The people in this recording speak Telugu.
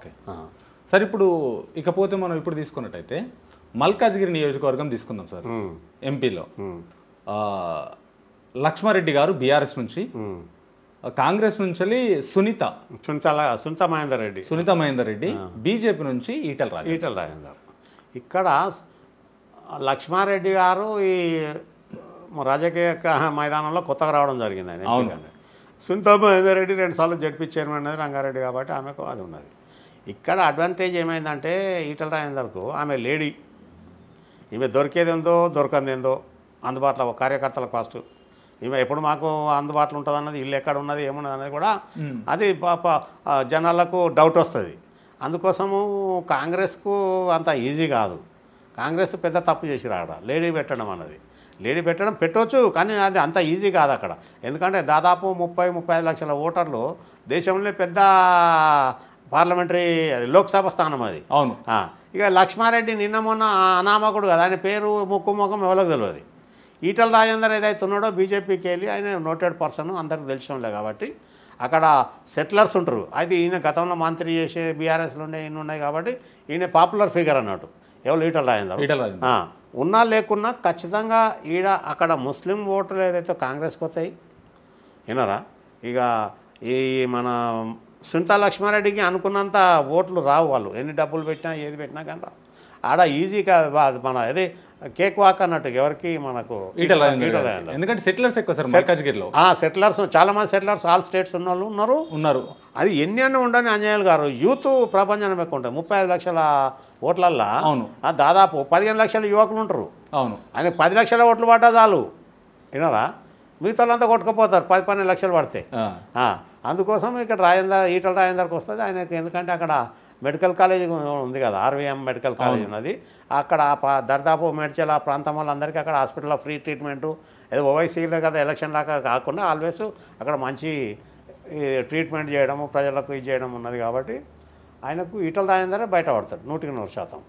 ఓకే. సార్ ఇప్పుడు ఇకపోతే మనం ఇప్పుడు తీసుకున్నట్టయితే మల్కాజ్గిరి నియోజకవర్గం తీసుకుందాం సార్. ఎంపీలో లక్ష్మారెడ్డి గారు బీఆర్ఎస్ నుంచి, కాంగ్రెస్ నుంచి సునీత మహేందర్ రెడ్డి, బీజేపీ నుంచి ఈటల రాజేందర్. ఇక్కడ లక్ష్మారెడ్డి గారు ఈ రాజకీయ మైదానంలో కొత్తగా రావడం జరిగిందండి. సునీత మహేందర్ రెడ్డి 2 సార్లు జడ్పీ చైర్మన్ అనేది రంగారెడ్డి కాబట్టి ఆమెకు అది ఉన్నది. ఇక్కడ అడ్వాంటేజ్ ఏమైందంటే ఈటల రాజేందర్కు ఆమె లేడీ, ఈమె దొరికేదేందో దొరకందేందో అందుబాటులో కార్యకర్తలకు ఫస్ట్ ఈమె ఎప్పుడు మాకు అందుబాటులో ఉంటుంది అన్నది, ఇల్లు ఎక్కడ ఉన్నది ఏమున్నది అనేది కూడా అది జనాలకు డౌట్ వస్తుంది. అందుకోసము కాంగ్రెస్కు అంత ఈజీ కాదు. కాంగ్రెస్ పెద్ద తప్పు చేసి రాడ లేడీ పెట్టడం అన్నది. లేడీ పెట్టవచ్చు కానీ అది అంత ఈజీ కాదు అక్కడ. ఎందుకంటే దాదాపు 30-35 లక్షల ఓటర్లు, దేశంలో పెద్ద పార్లమెంటరీ లోక్సభ స్థానం అది. అవును. ఇక లక్ష్మారెడ్డి నిన్న మొన్న అనామకుడు కదా, ఆయన పేరు ముక్కు ముఖం ఎవరికి తెలియదు. ఈటల రాజేందర్ ఏదైతే ఉన్నాడో బీజేపీకి వెళ్ళి ఆయన నోటెడ్ పర్సన్ అందరికి తెలిసినలే కాబట్టి అక్కడ సెటిలర్స్ ఉంటారు. అయితే ఈయన గతంలో మంత్రి చేసే బీఆర్ఎస్లో ఈయన ఉన్నాయి కాబట్టి ఈయన పాపులర్ ఫిగర్ అన్నట్టు. ఎవరు ఈటల రాజేందర్ ఉన్నా లేకున్నా ఖచ్చితంగా అక్కడ ముస్లిం ఓట్లు ఏదైతే కాంగ్రెస్కి వస్తాయి వినరా. ఇక ఈ మన సునీత లక్ష్మారెడ్డికి అనుకున్నంత ఓట్లు రావు. వాళ్ళు ఎన్ని డబ్బులు పెట్టినా ఏది పెట్టినా కానీ రావు. ఆడ ఈజీగా మన అదే కేక్ వాక్ అన్నట్టు ఎవరికి మనకు ఈటల రాజేందర్. ఎందుకంటే సెటిలర్స్ ఎక్కువ సార్ మల్కాజ్గిరిలో. సెటిలర్స్ చాలామంది సెటిలర్స్ ఆల్ స్టేట్స్ ఉన్నారు. అది ఎన్ని అన్నీ ఉండని అంజనేయులు గారు యూత్ ప్రపంచం ఎక్కువ ఉంటుంది. 35 లక్షల ఓట్లల్లో దాదాపు 15 లక్షల యువకులు ఉంటారు. అవును. ఆయన 10 లక్షల ఓట్లు పడ్డా చాలు వినరా. మిగతా వాళ్ళంతా కొట్టుకుపోతారు 10-12 లక్షలు పడితే. అందుకోసం ఇక్కడ ఈటల రాజేందర్కి వస్తుంది ఆయనకి. ఎందుకంటే అక్కడ మెడికల్ కాలేజ్ ఉంది కదా, ఆర్వీఎం మెడికల్ కాలేజ్ ఉన్నది. అక్కడ దర్దాపు మేడ్చల్ ఆ ప్రాంతం వాళ్ళందరికీ అక్కడ హాస్పిటల్లో ఫ్రీ ట్రీట్మెంటు, ఏదో ఓవైసీలో కదా ఎలక్షన్ లాగా కాకుండా ఆల్వేస్ అక్కడ మంచి ట్రీట్మెంట్ చేయడము ప్రజలకు ఇది చేయడం ఉన్నది కాబట్టి ఆయనకు ఈటల రాజేందర్ బయటపడతాడు 100%.